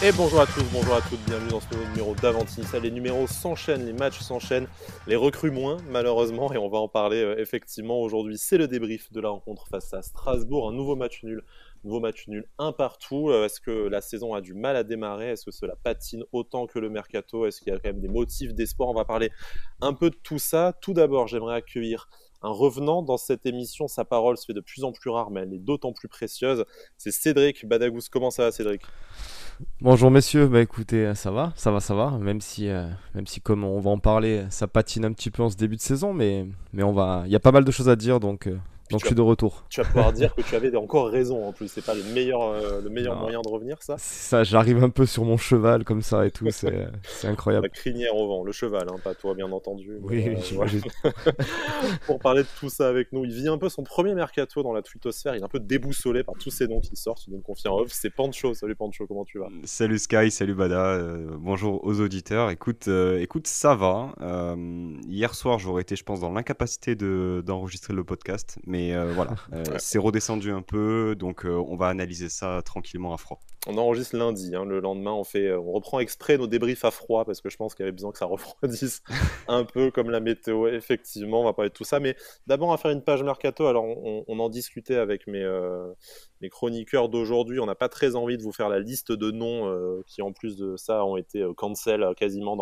Et bonjour à tous, bonjour à toutes, bienvenue dans ce nouveau numéro d'Avantinissa. Les numéros s'enchaînent, les matchs s'enchaînent, les recrues moins malheureusement, et on va en parler effectivement aujourd'hui. C'est le débrief de la rencontre face à Strasbourg, un nouveau match nul, un partout. Est-ce que la saison a du mal à démarrer? Est-ce que cela patine autant que le mercato? Est-ce qu'il y a quand même des motifs d'espoir? On va parler un peu de tout ça. Tout d'abord, j'aimerais accueillir un revenant dans cette émission. Sa parole se fait de plus en plus rare, mais elle est d'autant plus précieuse. C'est Cédric Badagous. Comment ça va, Cédric? Bonjour messieurs, bah écoutez, ça va, même si comme on va en parler, ça patine un petit peu en ce début de saison, mais il y a pas mal de choses à dire, Puis donc je suis de retour. tu vas pouvoir dire que tu avais encore raison en plus. C'est pas le meilleur Non, moyen de revenir, ça. ça, j'arrive un peu sur mon cheval comme ça et tout, c'est La incroyable. crinière au vent, le cheval, hein, pas toi bien entendu. Mais Oui, voilà. j'imagine. Pour parler de tout ça avec nous, il vit un peu son premier mercato dans la twittosphère. Il est un peu déboussolé par tous ces noms qui sortent. Il nous le confie en off. C'est Pancho. Salut Pancho, comment tu vas? Salut Sky, salut Bada, bonjour aux auditeurs. Écoute, ça va. Hier soir, j'aurais été, je pense, dans l'incapacité d'enregistrer le podcast, mais voilà, Ouais. c'est redescendu un peu, donc on va analyser ça tranquillement à froid. On enregistre lundi, hein, le lendemain on reprend exprès nos débriefs à froid parce que je pense qu'il y avait besoin que ça refroidisse un peu comme la météo. Effectivement, on va parler de tout ça, mais d'abord on va faire une page mercato. Alors on en discutait avec mes chroniqueurs d'aujourd'hui. On n'a pas très envie de vous faire la liste de noms qui en plus de ça ont été cancel quasiment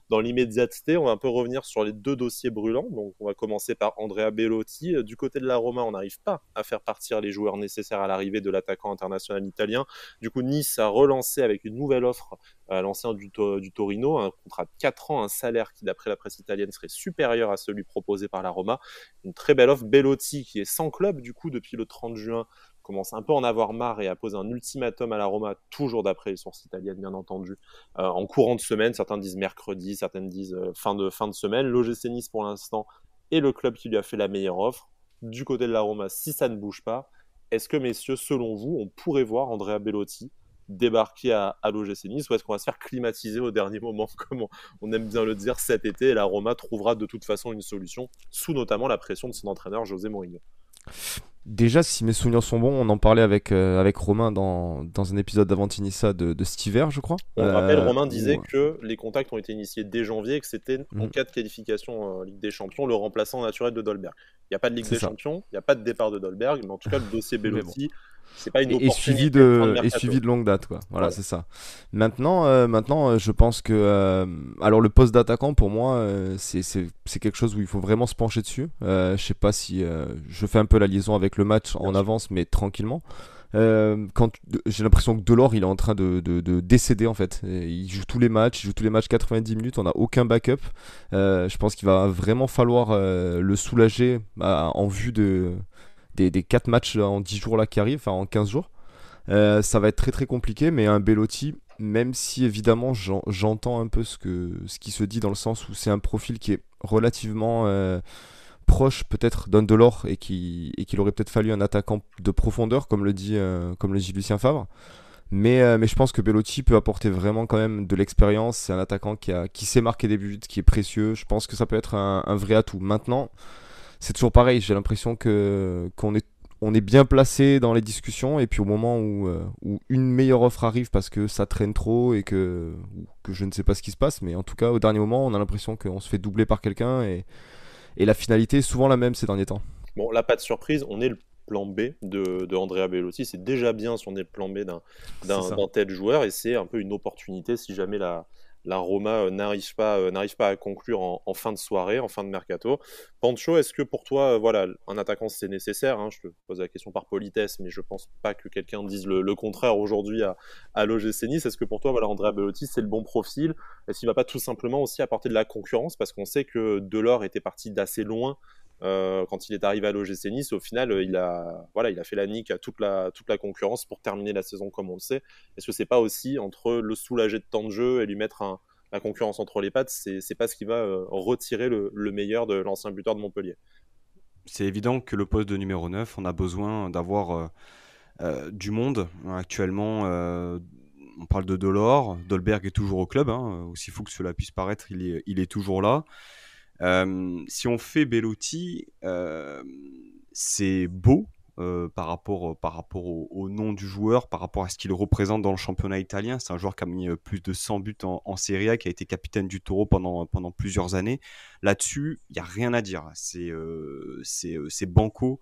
dans l'immédiateté. On va un peu revenir sur les deux dossiers brûlants. Donc on va commencer par Andrea Bellotti. Du côté de la Roma, on n'arrive pas à faire partir les joueurs nécessaires à l'arrivée de l'attaquant international italien. Du coup, Nice a relancé avec une nouvelle offre à l'ancien du Torino, un contrat de 4 ans, un salaire qui, d'après la presse italienne, serait supérieur à celui proposé par la Roma. Une très belle offre. Bellotti, qui est sans club, du coup, depuis le 30 juin, commence un peu à en avoir marre et a posé un ultimatum à la Roma, toujours d'après les sources italiennes, bien entendu, en courant de semaine. Certains disent mercredi, certains disent fin de semaine. L'OGC Nice, pour l'instant, est le club qui lui a fait la meilleure offre. Du côté de la Roma, si ça ne bouge pas, est-ce que, messieurs, selon vous, on pourrait voir Andrea Bellotti débarquer à l'OGC Nice, ou est-ce qu'on va se faire climatiser au dernier moment, comme on aime bien le dire, cet été, et la Roma trouvera de toute façon une solution, sous notamment la pression de son entraîneur José Mourinho? Déjà, si mes souvenirs sont bons, on en parlait avec Romain dans un épisode d'Avantinissa de cet hiver, je crois, On le rappelle, Romain disait où... que les contacts ont été initiés dès janvier et que c'était en Mhm, cas de qualification en Ligue des Champions le remplaçant naturel de Dolberg. Il n'y a pas de Ligue c'est des ça. Champions, il n'y a pas de départ de Dolberg, mais en tout cas le dossier Mais bon. Bellotti, c'est pas une Et suivi opportunité de fin de de et mercato. suivi de longue date, quoi. Voilà, Voilà. c'est ça. Maintenant, je pense que alors le poste d'attaquant pour moi c'est quelque chose où il faut vraiment se pencher dessus. Je sais pas si je fais un peu la liaison avec le match Bien en sûr. avance, mais tranquillement. J'ai l'impression que Delors il est en train de décéder en fait. Et il joue tous les matchs 90 minutes, on n'a aucun backup. Je pense qu'il va vraiment falloir le soulager en vue des 4 matchs en 10 jours là qui arrivent, enfin en 15 jours. Ça va être très très compliqué, mais un Bellotti, même si évidemment j'entends un peu ce qui se dit dans le sens où c'est un profil qui est relativement proche peut-être d'un Delors et qu'il aurait peut-être fallu un attaquant de profondeur, comme le dit Lucien Favre. Mais je pense que Bellotti peut apporter vraiment quand même de l'expérience. C'est un attaquant qui sait marquer des buts, qui est précieux. Je pense que ça peut être un vrai atout. Maintenant, c'est toujours pareil. J'ai l'impression qu'on est bien placé dans les discussions et puis au moment où une meilleure offre arrive parce que ça traîne trop ou que je ne sais pas ce qui se passe, mais en tout cas au dernier moment on a l'impression qu'on se fait doubler par quelqu'un et la finalité est souvent la même ces derniers temps. Bon, là, pas de surprise, on est le plan B de Andrea Bellotti. C'est déjà bien si on est le plan B C'est ça. d'un tel joueur et c'est un peu une opportunité si jamais la Roma n'arrive pas à conclure en fin de soirée, en fin de mercato. Pancho, est-ce que pour toi, voilà, un attaquant c'est nécessaire, hein, je te pose la question par politesse, mais je pense pas que quelqu'un dise le contraire aujourd'hui à l'OGC Nice. Est-ce que pour toi, voilà, Andrea Bellotti c'est le bon profil? Est-ce qu'il va pas tout simplement aussi apporter de la concurrence parce qu'on sait que Delors était parti d'assez loin quand il est arrivé à l'OGC Nice, au final, il a fait la nique à toute la concurrence pour terminer la saison comme on le sait. Est-ce que c'est pas aussi entre le soulager de temps de jeu et lui mettre la concurrence entre les pattes, c'est pas ce qui va retirer le meilleur de l'ancien buteur de Montpellier? C'est évident que le poste de numéro 9, on a besoin d'avoir du monde. Actuellement, on parle de Delors, Dolberg est toujours au club, hein, aussi fou que cela puisse paraître, il est toujours là. Si on fait Bellotti, c'est beau par rapport au nom du joueur, par rapport à ce qu'il représente dans le championnat italien. C'est un joueur qui a mis plus de 100 buts en Serie A, qui a été capitaine du Toro pendant plusieurs années. Là-dessus, il n'y a rien à dire. C'est banco,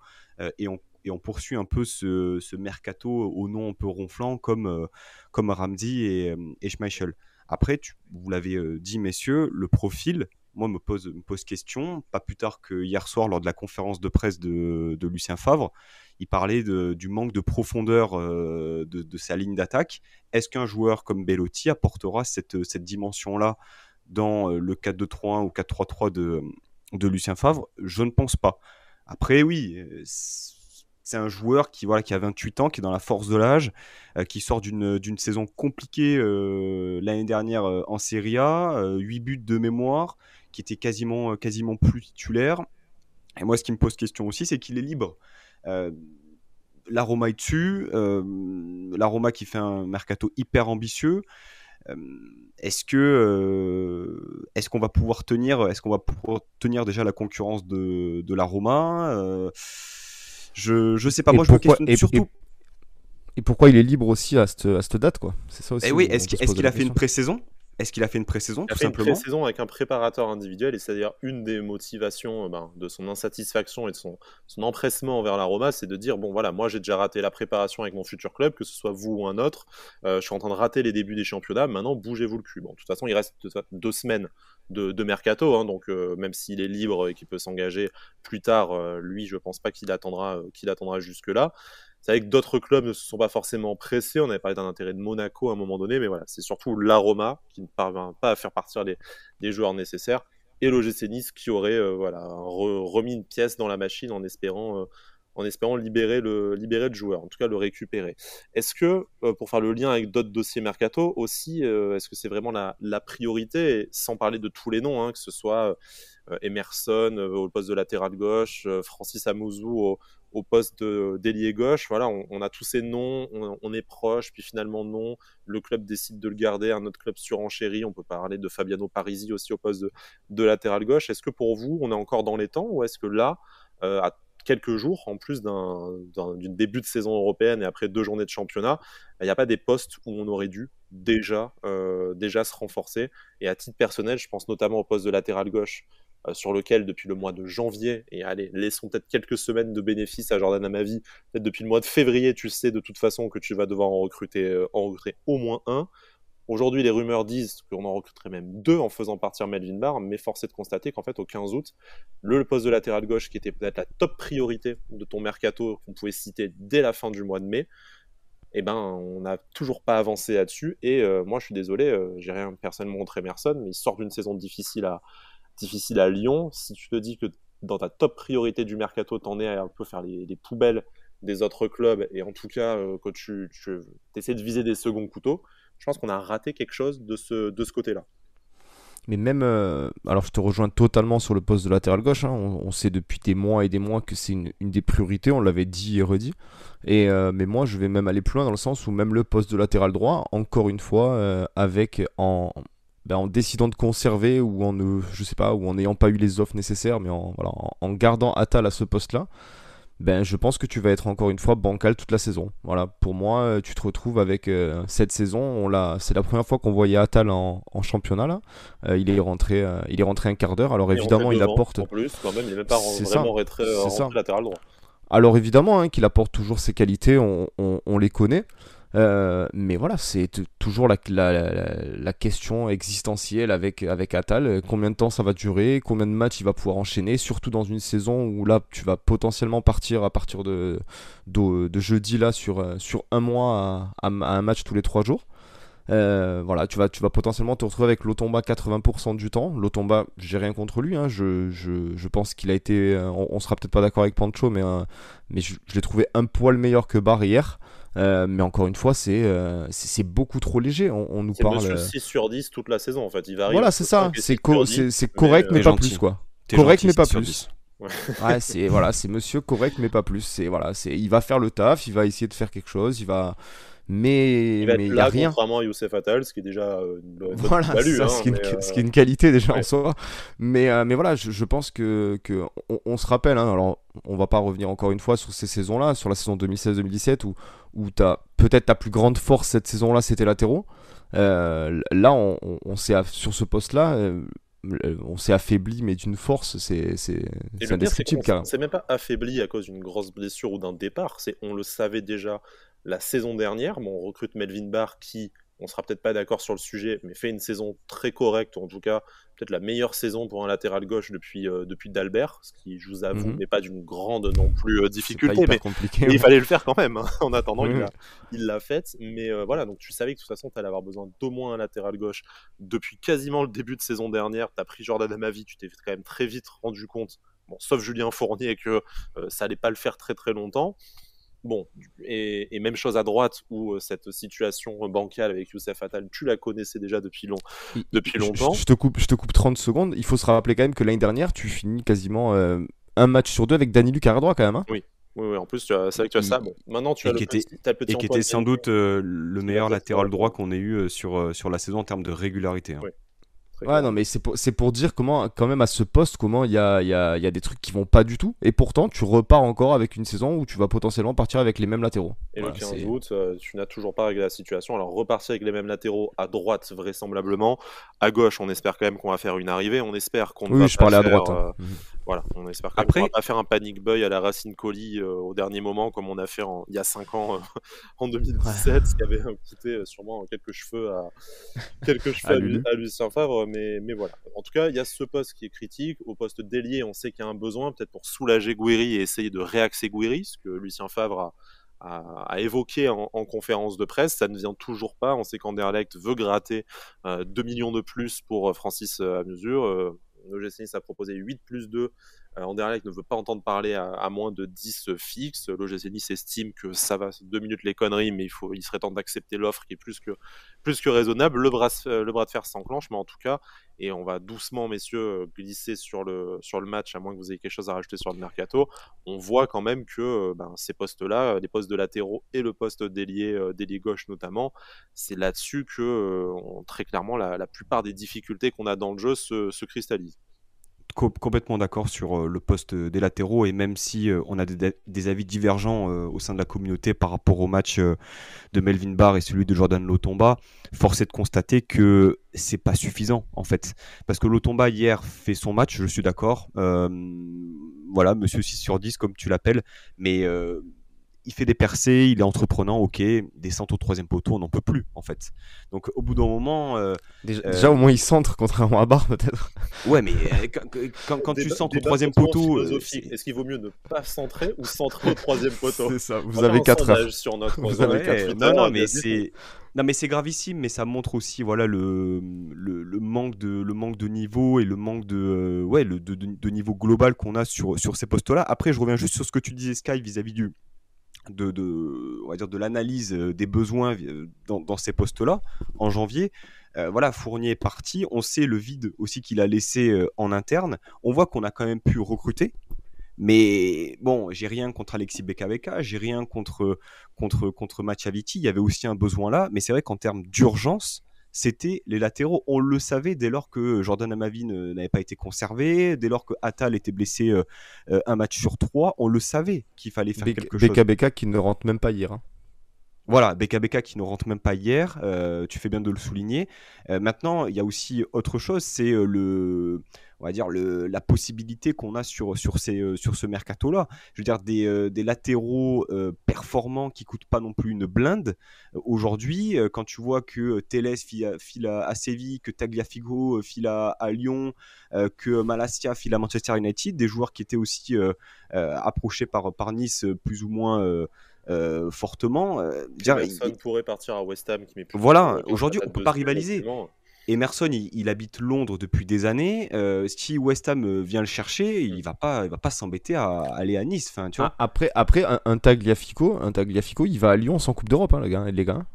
et on poursuit un peu ce mercato au nom un peu ronflant comme Ramsey et Schmeichel. Après, vous l'avez dit, messieurs, le profil, moi, me pose question. Pas plus tard que hier soir, lors de la conférence de presse de Lucien Favre, il parlait du manque de profondeur de sa ligne d'attaque. Est-ce qu'un joueur comme Belotti apportera cette dimension-là dans le 4-2-3-1 ou 4-3-3 de Lucien Favre? Je ne pense pas. Après, oui, c'est un joueur qui a 28 ans, qui est dans la force de l'âge, qui sort d'une saison compliquée l'année dernière en Serie A, 8 buts de mémoire, qui était quasiment plus titulaire. Et moi, ce qui me pose question aussi, c'est qu'il est libre. La Roma est dessus, la Roma qui fait un mercato hyper ambitieux. Est-ce qu'on va pouvoir tenir déjà la concurrence de la Roma? Je sais pas, moi je me questionne surtout. Et pourquoi il est libre aussi à cette date, quoi? C'est ça aussi. Et oui, est-ce qu'il a fait une pré-saison? Est-ce qu'il a fait une pré-saison, tout simplement? Une pré-saison avec un préparateur individuel, et c'est-à-dire une des motivations de son insatisfaction et de son empressement envers la Roma, c'est de dire, bon voilà, moi j'ai déjà raté la préparation avec mon futur club, que ce soit vous ou un autre, je suis en train de rater les débuts des championnats, maintenant bougez-vous le cul. Bon, de toute façon, il reste 2 semaines de mercato, hein, donc même s'il est libre et qu'il peut s'engager plus tard, lui, je pense pas qu'il attendra jusque-là. C'est vrai que d'autres clubs ne se sont pas forcément pressés. On avait parlé d'un intérêt de Monaco à un moment donné, mais voilà, c'est surtout la Roma qui ne parvient pas à faire partir les joueurs nécessaires, et l'OGC Nice qui aurait remis une pièce dans la machine en espérant libérer le joueur, en tout cas le récupérer. Est-ce que, pour faire le lien avec d'autres dossiers mercato aussi, est-ce que c'est vraiment la priorité, et sans parler de tous les noms, hein, que ce soit Emerson au poste de latéral gauche, Francis Amouzou au poste d'ailier gauche, voilà, on a tous ces noms, on est proche, puis finalement non, le club décide de le garder, un autre club surenchérit, on peut parler de Fabiano Parisi aussi au poste de latéral gauche. Est-ce que pour vous, on est encore dans les temps, ou est-ce que là, à quelques jours, en plus d'une début de saison européenne et après 2 journées de championnat, il n'y a pas des postes où on aurait dû déjà se renforcer? Et à titre personnel, je pense notamment au poste de latéral gauche, sur lequel depuis le mois de janvier, et allez, laissons peut-être quelques semaines de bénéfices à Jordan Amavi, peut-être depuis le mois de février, tu sais de toute façon que tu vas devoir en recruter au moins un. Aujourd'hui, les rumeurs disent qu'on en recruterait même 2 en faisant partir Melvin Barr, mais force est de constater qu'en fait, au 15 août, le poste de latéral gauche, qui était peut-être la top priorité de ton mercato, qu'on pouvait citer dès la fin du mois de mai, on n'a toujours pas avancé là-dessus. Et moi, je suis désolé, j'ai rien personnellement contre Emerson, mais il sort d'une saison difficile à Lyon. Si tu te dis que dans ta top priorité du mercato, t'en es à un peu faire les poubelles des autres clubs, et en tout cas quand tu essaies de viser des seconds couteaux, je pense qu'on a raté quelque chose de ce côté-là. Mais même, alors je te rejoins totalement sur le poste de latéral gauche, hein. On sait depuis des mois et des mois que c'est une des priorités, on l'avait dit et redit. Mais moi je vais même aller plus loin dans le sens où même le poste de latéral droit, encore une fois, en décidant de conserver, ou je sais pas, ou en n'ayant pas eu les offres nécessaires, mais en gardant Attal à ce poste-là, je pense que tu vas être encore une fois bancal toute la saison. Voilà, pour moi, tu te retrouves avec cette saison. C'est la première fois qu'on voyait Attal en championnat là. Il est rentré un quart d'heure. Alors évidemment, il apporte. En plus, quand même, il n'est même pas vraiment rentré latéral droit. Alors évidemment, hein, qu'il apporte toujours ses qualités, on les connaît. Mais voilà, c'est toujours la question existentielle avec Attal. Combien de temps ça va durer? Combien de matchs il va pouvoir enchaîner? Surtout dans une saison où là, tu vas potentiellement partir à partir de jeudi là sur un mois à un match tous les 3 jours. Voilà, tu vas potentiellement te retrouver avec Lotomba 80% du temps. Lotomba, j'ai rien contre lui, hein. Je pense qu'il a été, on sera peut-être pas d'accord avec Pancho, mais je l'ai trouvé un poil meilleur que Barre hier. Mais encore une fois, c'est beaucoup trop léger. On nous parle. C'est monsieur 6 sur 10 toute la saison en fait. Il varie. Voilà, c'est ça. C'est correct, mais pas plus, quoi. Correct, mais pas plus. Ouais, c'est monsieur correct, mais pas plus. Il va faire le taf, il va essayer de faire quelque chose, Il mais va être il y a là, rien. contrairement à Youssef Attal, ce qui est déjà une bonne Voilà, plus-value, ça, hein, mais ce qui est une qualité déjà en ouais. soi. Mais voilà, je pense que on se rappelle, hein, alors on va pas revenir encore une fois sur ces saisons-là, sur la saison 2016-2017, où peut-être ta plus grande force cette saison-là, c'était latéraux. Là, sur ce poste-là, on s'est affaibli, mais d'une force, Et c'est le pire, c'est indescriptible, qu'on carrément. s'est même pas affaibli à cause d'une grosse blessure ou d'un départ. On le savait déjà la saison dernière. Bon, on recrute Melvin Barr qui, on sera peut-être pas d'accord sur le sujet, mais fait une saison très correcte, ou en tout cas peut-être la meilleure saison pour un latéral gauche depuis Dalbert, ce qui, je vous avoue, Mhm. n'est pas d'une grande non plus C'est pas difficulté, hyper mais, compliqué, mais il ouais. fallait le faire quand même, hein. En attendant, Oui, oui. il l'a fait. Mais voilà, donc tu savais que de toute façon, tu allais avoir besoin d'au moins un latéral gauche depuis quasiment le début de saison dernière. Tu as pris Jordan Amavi, tu t'es quand même très vite rendu compte, bon, sauf Julien Fournier, que ça allait pas le faire très très longtemps. Bon, et même chose à droite, où cette situation bancale avec Youssef Attal, tu la connaissais déjà depuis longtemps. Je te coupe 30 secondes. Il faut se rappeler quand même que l'année dernière, tu finis quasiment un match sur deux avec Danny Luc à droit quand même, hein. Oui, oui, oui, en plus, c'est vrai que tu as ça. Bon, maintenant, tu as Et le qui était, t'as le petit et qui Antoine était sans Diallo doute le qui va meilleur bien se faire latéral droit reprendre. qu'on ait eu sur la saison en termes de régularité, hein. Oui, très Ouais, non, clairement. mais c'est pour dire comment, quand même, à ce poste, comment il y a des trucs qui vont pas du tout. Et pourtant, tu repars encore avec une saison où tu vas potentiellement partir avec les mêmes latéraux. Et le Voilà, 15 août, tu n'as toujours pas réglé la situation. Alors, repartir avec les mêmes latéraux à droite, vraisemblablement. À gauche, on espère quand même qu'on va faire une arrivée. On espère qu'on ne Oui, va je pas parlais à faire. droite, hein. Mhm. Voilà, on espère quand même qu'on va Après, pas faire un panic buy à la Racine Colli au dernier moment, comme on a fait il y a 5 ans, en 2017, ce qui avait coûté sûrement quelques cheveux À Lulu. à Lucien Favre. Mais voilà. En tout cas, il y a ce poste qui est critique. Au poste d'ailier, on sait qu'il y a un besoin, peut-être pour soulager Gouiri et essayer de réaxer Gouiri, ce que Lucien Favre a évoqué en conférence de presse. Ça ne vient toujours pas. On sait qu'Anderlecht veut gratter 2 millions de plus pour Francis à mesure. l'OGC Nice a proposé 8 plus 2. Anderlecht ne veut pas entendre parler à moins de 10 fixes. L'OGC Nice estime que ça va 2 minutes les conneries, mais il serait temps d'accepter l'offre qui est plus que raisonnable. Le bras de fer s'enclenche, mais en tout cas, et on va doucement, messieurs, glisser sur le match, à moins que vous ayez quelque chose à rajouter sur le mercato. On voit quand même que ces postes-là, les postes de latéraux et le poste d'ailier gauche notamment, c'est là-dessus que très clairement la plupart des difficultés qu'on a dans le jeu se cristallisent. Complètement d'accord sur le poste des latéraux, et même si on a des avis divergents au sein de la communauté par rapport au match de Melvin Barr et celui de Jordan Lotomba, force est de constater que c'est pas suffisant en fait, parce que Lotomba hier fait son match, je suis d'accord, voilà, monsieur 6 sur 10 comme tu l'appelles, mais il fait des percées, il est entreprenant, ok, descente au troisième poteau, on n'en peut plus en fait. Donc au bout d'un moment, Déjà, au moins, il centre, contrairement à Barre, peut-être. ouais, mais quand tu centres au Débat troisième hautement poteau, philosophique. Est-ce qu'il vaut mieux ne pas centrer ou centrer au troisième poteau? C'est ça, On vous va avez faire un 4 heures. sondage sur notre Vous avez ouais, 4 heures. non, Twitter, mais dites-nous. non, mais c'est gravissime, mais ça montre aussi, voilà, le manque de niveau et le manque de niveau global qu'on a sur ces postes-là. Après, je reviens juste sur ce que tu disais, Sky, vis-à-vis on va dire de l'analyse des besoins dans ces postes-là en janvier. Voilà, Fournier est parti, on sait le vide aussi qu'il a laissé en interne. On voit qu'on a quand même pu recruter, mais bon, j'ai rien contre Alexis Beka, j'ai rien contre Machaviti. Il y avait aussi un besoin là, mais c'est vrai qu'en termes d'urgence, c'était les latéraux. On le savait dès lors que Jordan Amavi n'avait pas été conservé, dès lors que Attal était blessé un match sur 3, on le savait qu'il fallait faire quelque chose. BK qui ne rentre même pas hier, hein. Voilà, Beka qui ne rentre même pas hier, tu fais bien de le souligner. Maintenant, il y a aussi autre chose, c'est on va dire la possibilité qu'on a sur ce mercato-là. Je veux dire, des latéraux performants qui coûtent pas non plus une blinde. Aujourd'hui, quand tu vois que Telles file à Séville, que Tagliafico file à Lyon, que Malacia file à Manchester United, des joueurs qui étaient aussi approchés par Nice plus ou moins fortement. Emerson pourrait partir à West Ham, qui met plutôt Voilà, la aujourd'hui, on patate peut pas dessus, rivaliser. effectivement. Emerson, il habite Londres depuis des années. Si West Ham vient le chercher, il va pas s'embêter à aller à Nice. Enfin, tu vois. Après un Tagliafico, il va à Lyon sans Coupe d'Europe, hein, les gars.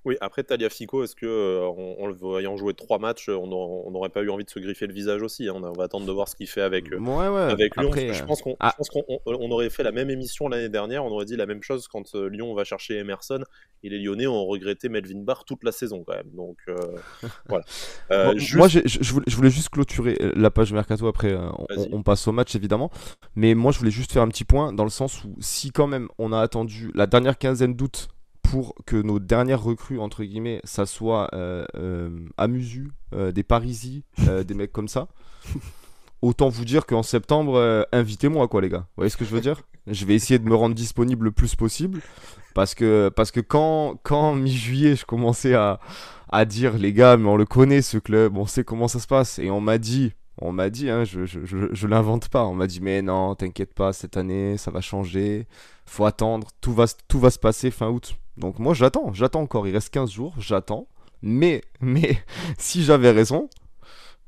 Oui, après Tagliafico, est-ce que en le voyant jouer 3 matchs, on n'aurait pas eu envie de se griffer le visage aussi, hein. On va attendre de voir ce qu'il fait Ouais, ouais. avec Lyon, parce que Après, je pense qu'on aurait fait la même émission l'année dernière, on aurait dit la même chose quand Lyon va chercher Emerson, et les Lyonnais ont regretté Melvin Barr toute la saison quand même. Donc voilà. bon, moi, Juste, je voulais juste clôturer la page Mercato. Après, vas-y. on passe au match évidemment. Mais moi, je voulais juste faire un petit point dans le sens où si quand même on a attendu la dernière quinzaine d'août pour que nos dernières recrues, entre guillemets, ça soit Amusu, des Parisi, des mecs comme ça. Autant vous dire qu'en septembre, invitez-moi, quoi, les gars. Vous voyez ce que je veux dire? Je vais essayer de me rendre disponible le plus possible. Parce que quand mi-juillet, je commençais à dire, les gars, mais on le connaît, ce club, on sait comment ça se passe. Et on m'a dit, hein, je l'invente pas. On m'a dit, mais non, t'inquiète pas, cette année, ça va changer. Faut attendre. Tout va se passer fin août. Donc moi, j'attends encore. Il reste 15 jours, j'attends. Mais, si j'avais raison,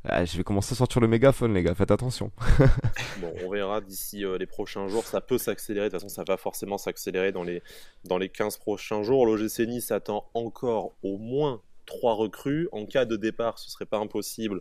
je vais commencer à sortir le mégaphone, les gars. Faites attention. Bon, on verra d'ici les prochains jours. Ça peut s'accélérer. De toute façon, ça va forcément s'accélérer dans les 15 prochains jours. L'OGC Nice attend encore au moins 3 recrues. En cas de départ, ce serait pas impossible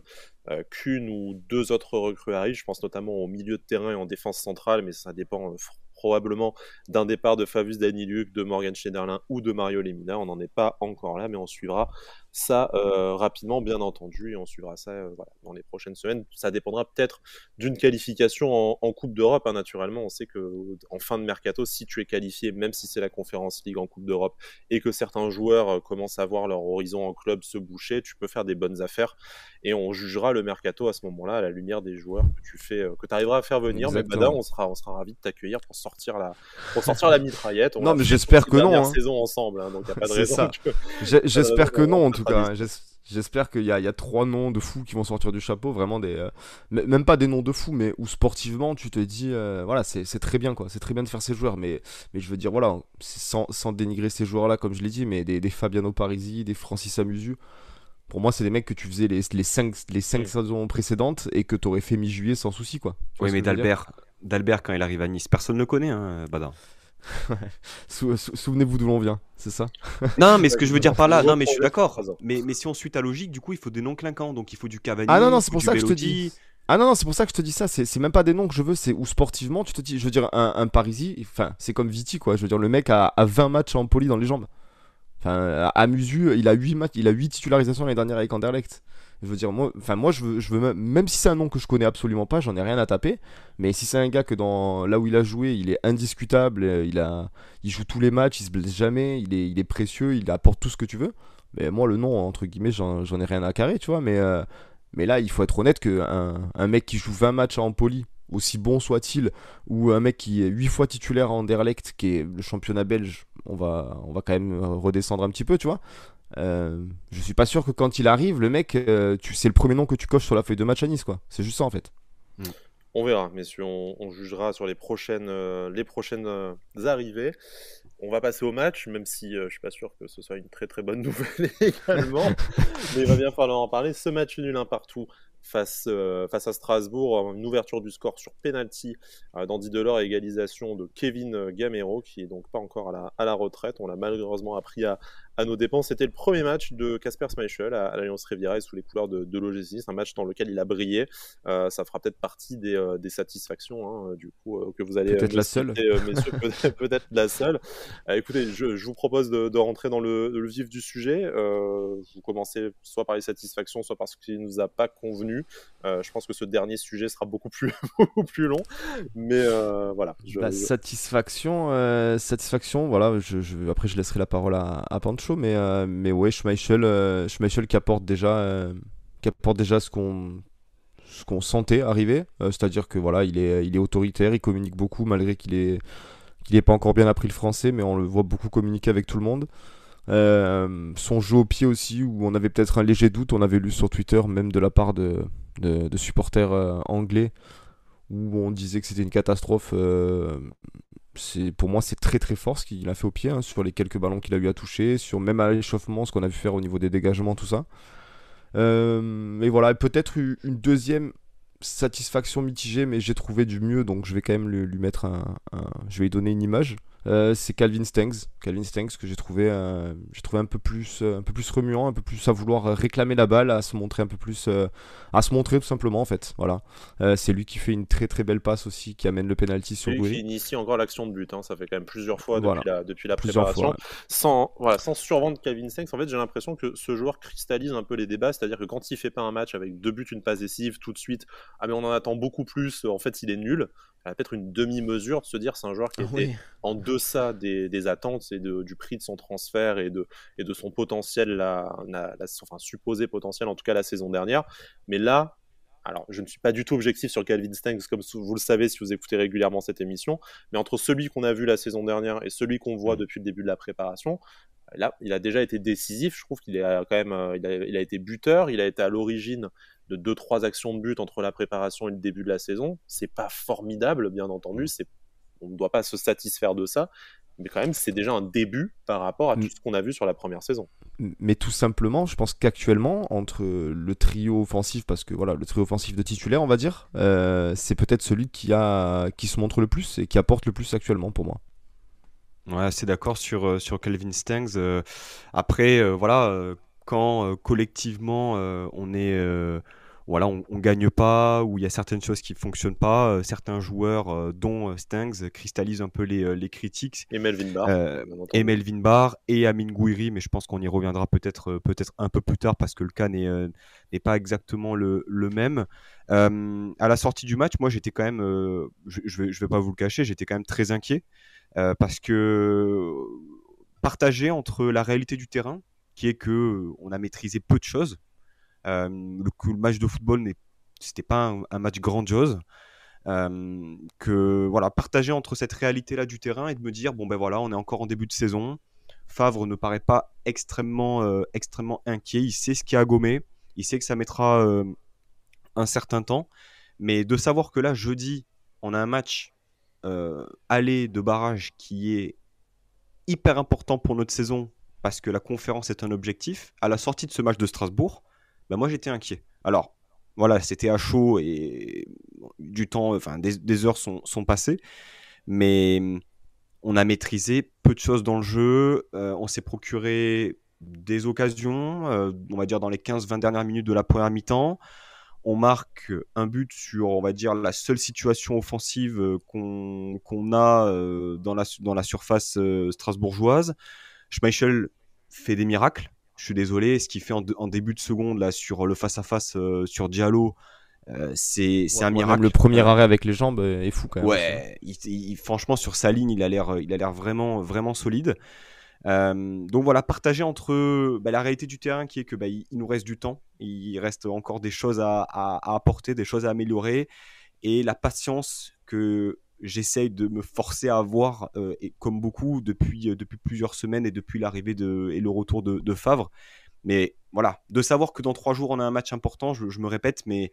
qu'une ou 2 autres recrues arrivent. Je pense notamment au milieu de terrain et en défense centrale, mais ça dépend probablement d'un départ de Favus Daniluk, de Morgan Schneiderlin ou de Mario Lemina. On n'en est pas encore là, mais on suivra ça rapidement, bien entendu, et on suivra ça voilà, dans les prochaines semaines. Ça dépendra peut-être d'une qualification en Coupe d'Europe, hein, naturellement. On sait qu'en fin de mercato, si tu es qualifié, même si c'est la Conference League en Coupe d'Europe, et que certains joueurs commencent à voir leur horizon en club se boucher, tu peux faire des bonnes affaires, et on jugera le mercato à ce moment-là à la lumière des joueurs que tu fais, que tu arriveras à faire venir. Mais Bada, Exactement. on sera ravis de t'accueillir pour sortir la mitraillette. On Non, a mais fait j'espère notre que non, dernière hein. saison ensemble, hein, donc il n'y a pas de C'est raison ça. que, pas de raison J'espère que non, en qu'on tout sera cas, hein. déçus. J'espère qu'il y a 3 noms de fous qui vont sortir du chapeau, vraiment même pas des noms de fous, mais où sportivement tu te dis, voilà, c'est très bien, quoi. C'est très bien de faire ces joueurs, mais je veux dire, voilà, sans dénigrer ces joueurs-là, comme je l'ai dit, mais des Fabiano Parisi, des Francis Amusu, pour moi, c'est des mecs que tu faisais les cinq Mm. saisons précédentes et que tu aurais fait mi-juillet sans souci, quoi. Tu vois Oui, ce mais que je veux dire? D'Albert, quand il arrive à Nice, personne ne le connaît, hein, Badin. Souvenez-vous d'où l'on vient, c'est ça? Non, mais ce que je veux dire Exactement. par là, Nouveau non, mais je suis projet pour d'accord. 3 ans. Mais si on suit ta logique, du coup, il faut des noms clinquants. Donc, il faut du Ah non, Cavani, non, il c'est faut pour du ça que je te dis. Belotti. Ah non, non, c'est pour ça que je te dis ça. C'est même pas des noms que je veux, c'est où sportivement, tu te dis, je veux dire, un Parisi, enfin, c'est comme Viti, quoi. Je veux dire, le mec a 20 matchs en poli dans les jambes. Enfin, à Musu, il a 8 matchs, il a 8 titularisations l'année dernière avec Anderlecht. Je veux dire, moi je veux même si c'est un nom que je connais absolument pas, j'en ai rien à taper. Mais si c'est un gars que là où il a joué, il est indiscutable, il joue tous les matchs, il se blesse jamais, il est précieux, il apporte tout ce que tu veux. Mais moi, le nom, entre guillemets, j'en ai rien à carrer, tu vois. Mais là, il faut être honnête qu'un mec qui joue 20 matchs à Empoli, aussi bon soit-il, ou un mec qui est 8 fois titulaire à Anderlecht, qui est le championnat belge, on va quand même redescendre un petit peu, tu vois. Je suis pas sûr que quand il arrive, le mec, c'est le premier nom que tu coches sur la feuille de match à Nice, quoi. C'est juste ça, en fait. Mm. On verra, messieurs, on jugera sur les prochaines arrivées. On va passer au match, même si je suis pas sûr que ce soit une très très bonne nouvelle également, mais il va bien falloir en parler. Ce match nul un partout face à Strasbourg, une ouverture du score sur penalty d'Andy Delors et égalisation de Kevin Gamero, qui est donc pas encore à la retraite. On l'a malheureusement appris à nos dépens. C'était le premier match de Kasper Schmeichel à l'Alliance Riviera et sous les couleurs de l'OGC Nice, un match dans lequel il a brillé. Ça fera peut-être partie des satisfactions, hein, du coup, que vous allez Peut-être me la seule. citer, messieurs, peut-être la seule. Écoutez, je vous propose de rentrer dans le vif du sujet. Vous commencez soit par les satisfactions, soit parce qu'il ne nous a pas convenu. Je pense que ce dernier sujet sera beaucoup plus, beaucoup plus long. Mais voilà. Satisfaction, voilà. Après, je laisserai la parole à Pancho, mais ouais, Schmeichel qui apporte déjà ce qu'on sentait arriver, c'est-à-dire que voilà, il est autoritaire, il communique beaucoup malgré qu'il ait pas encore bien appris le français, mais on le voit beaucoup communiquer avec tout le monde. Son jeu au pied aussi, où on avait peut-être un léger doute, on avait lu sur Twitter, même de la part de supporters anglais, où on disait que c'était une catastrophe. Pour moi, c'est très très fort ce qu'il a fait au pied, hein, sur les quelques ballons qu'il a eu à toucher, même à l'échauffement, ce qu'on a vu faire au niveau des dégagements, tout ça. Mais voilà, peut-être une deuxième satisfaction mitigée, mais j'ai trouvé du mieux, donc je vais quand même lui mettre je vais lui donner une image. c'est Calvin Stengs. Calvin Stengs que j'ai trouvé un peu plus remuant, un peu plus à vouloir réclamer la balle, à se montrer un peu plus, à se montrer tout simplement en fait. Voilà. C'est lui qui fait une très très belle passe aussi, qui amène le penalty sur Lui qui Gouiri. initie encore l'action de but, hein. Ça fait quand même plusieurs fois Voilà. depuis la Plusieurs préparation. fois. Sans survendre Calvin Stengs, en fait, j'ai l'impression que ce joueur cristallise un peu les débats, c'est-à-dire que quand il fait pas un match avec 2 buts, une passe décisive, tout de suite, ah mais on en attend beaucoup plus, en fait, il est nul. Il a peut-être une demi-mesure de se dire c'est un joueur qui était Oui. en deçà des attentes et du prix de son transfert et de son potentiel, enfin, supposé potentiel, en tout cas la saison dernière. Mais là, alors, je ne suis pas du tout objectif sur Calvin Stengs, comme vous le savez si vous écoutez régulièrement cette émission, mais entre celui qu'on a vu la saison dernière et celui qu'on voit depuis le début de la préparation, là, il a déjà été décisif. Je trouve qu'il est quand même, il a été buteur, il a été à l'origine de 2-3 actions de but entre la préparation et le début de la saison. C'est pas formidable, bien entendu, on ne doit pas se satisfaire de ça, mais quand même, c'est déjà un début par rapport à tout ce qu'on a vu sur la première saison. Mais tout simplement, je pense qu'actuellement, entre le trio offensif, parce que voilà, le trio offensif de titulaire, on va dire, c'est peut-être celui qui se montre le plus et qui apporte le plus actuellement pour moi. Ouais, assez d'accord sur Calvin Stengs. Après, voilà, quand collectivement on est, voilà, on gagne pas, ou il y a certaines choses qui fonctionnent pas, certains joueurs, dont Stengs, cristallisent un peu les critiques. Et Melvin Barr, bien entendu. Et Melvin Barr et Amine Gouiri, mais je pense qu'on y reviendra peut-être un peu plus tard parce que le cas n'est pas exactement le même. À la sortie du match, moi j'étais quand même, je vais pas vous le cacher, j'étais quand même très inquiet. Parce que partagé entre la réalité du terrain, qui est que on a maîtrisé peu de choses, le match de football c'était pas un match grandiose, que voilà, partagé entre cette réalité-là du terrain et de me dire bon ben voilà, on est encore en début de saison. Favre ne paraît pas extrêmement inquiet. Il sait ce qu'il y a à gommer. Il sait que ça mettra un certain temps, mais de savoir que là jeudi, on a un match aller de barrage qui est hyper important pour notre saison parce que la conférence est un objectif. À la sortie de ce match de Strasbourg, bah moi j'étais inquiet. Alors voilà, c'était à chaud et du temps, enfin des heures sont passées, mais on a maîtrisé peu de choses dans le jeu. On s'est procuré des occasions, on va dire dans les 15-20 dernières minutes de la première mi-temps. On marque un but sur, on va dire, la seule situation offensive qu'on a dans la surface strasbourgeoise. Schmeichel fait des miracles. Je suis désolé, ce qu'il fait en début de seconde là, sur le face-à-face sur Diallo, c'est un miracle. Même le premier arrêt avec les jambes est fou quand même. Ouais, franchement, sur sa ligne, il a l'air vraiment, vraiment solide. Donc voilà, partager entre la réalité du terrain qui est que il nous reste du temps, il reste encore des choses à apporter, des choses à améliorer, et la patience que j'essaye de me forcer à avoir, et comme beaucoup depuis plusieurs semaines et depuis l'arrivée et le retour de Favre. Mais voilà, de savoir que dans 3 jours on a un match important, je me répète, mais